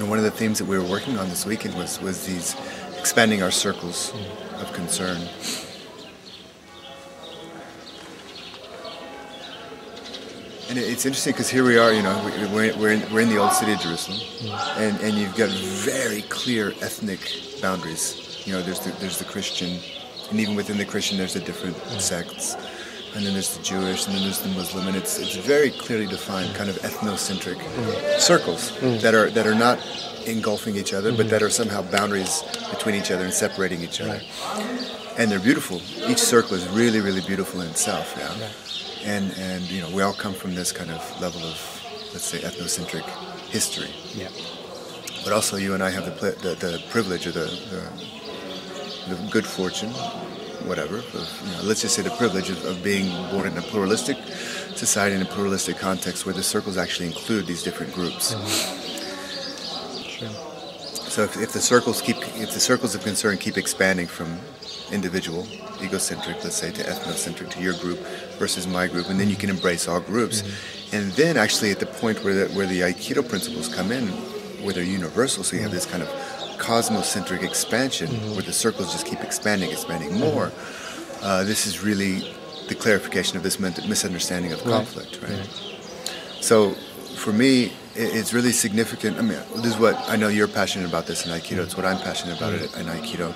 one of the themes that we were working on this weekend was these expanding our circles of concern. And it's interesting because here we are, we're in the old city of Jerusalem, and you've got very clear ethnic boundaries. There's the Christian, and even within the Christian there's the different sects, and then there's the Jewish, and then there's the Muslim, and it's very clearly defined kind of ethno-centric circles that are not engulfing each other, but that are somehow boundaries between each other and separating each other. And they're beautiful. Each circle is really, really beautiful in itself. Yeah. And we all come from this kind of level of, let's say, ethnocentric history. Yeah. But also you and I have the privilege or the good fortune, whatever, let's just say the privilege of being born in a pluralistic society, in a pluralistic context where the circles actually include these different groups. Sure. So if the circles of concern keep expanding from individual, egocentric, let's say, to ethnocentric, to your group versus my group, and then you can embrace all groups. And then actually at the point where the Aikido principles come in, where they're universal, so you have this kind of cosmocentric expansion where the circles just keep expanding more. This is really the clarification of this misunderstanding of conflict, right? So for me, it's really significant. I mean, this is what I know you're passionate about this in Aikido. It's what I'm passionate about it in Aikido.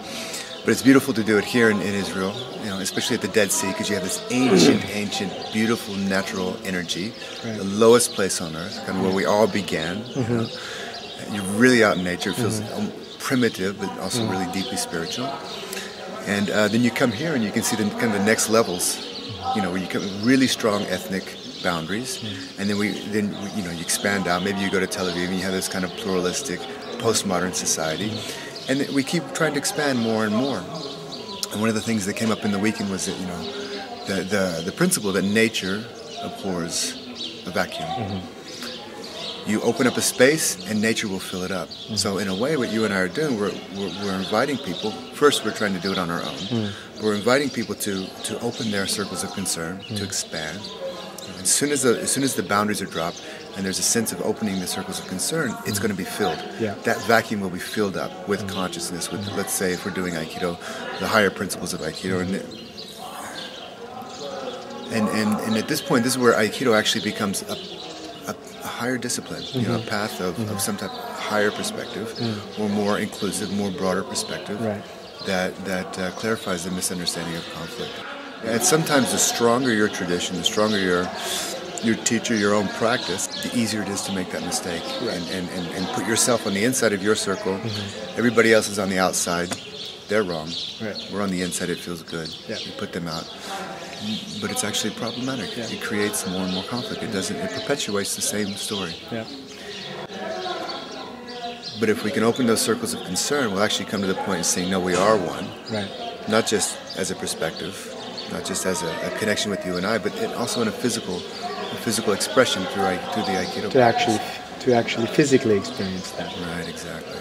But it's beautiful to do it here in Israel, especially at the Dead Sea, because you have this ancient, beautiful, natural energy, the lowest place on earth, kind of where we all began. You're really out in nature. It feels primitive, but also really deeply spiritual. And then you come here and you can see the kind of the next levels, where you come really strong ethnic boundaries, and then you expand out. Maybe you go to Tel Aviv and you have this kind of pluralistic, postmodern society. And we keep trying to expand more and more. And one of the things that came up in the weekend was that, the principle that nature abhors a vacuum. You open up a space and nature will fill it up. So in a way, what you and I are doing, we're inviting people. First, we're trying to do it on our own. We're inviting people to open their circles of concern, to expand. As soon as the boundaries are dropped, and there's a sense of opening the circles of concern, it's going to be filled. Yeah. That vacuum will be filled up with consciousness, with, let's say, if we're doing Aikido, the higher principles of Aikido. And at this point, this is where Aikido actually becomes a higher discipline, a path of some type of higher perspective, or more inclusive, more broader perspective, that clarifies the misunderstanding of conflict. And sometimes the stronger your tradition, the stronger your teacher, your own practice, the easier it is to make that mistake and put yourself on the inside of your circle. Everybody else is on the outside. They're wrong. We're on the inside. It feels good. You put them out. But it's actually problematic. It creates more and more conflict. It perpetuates the same story. But if we can open those circles of concern, we'll actually come to the point of saying, no, we are one. Not just as a perspective, not just as a connection with you and I, but also in a physical expression through the Aikido. To actually physically experience that. Right, exactly.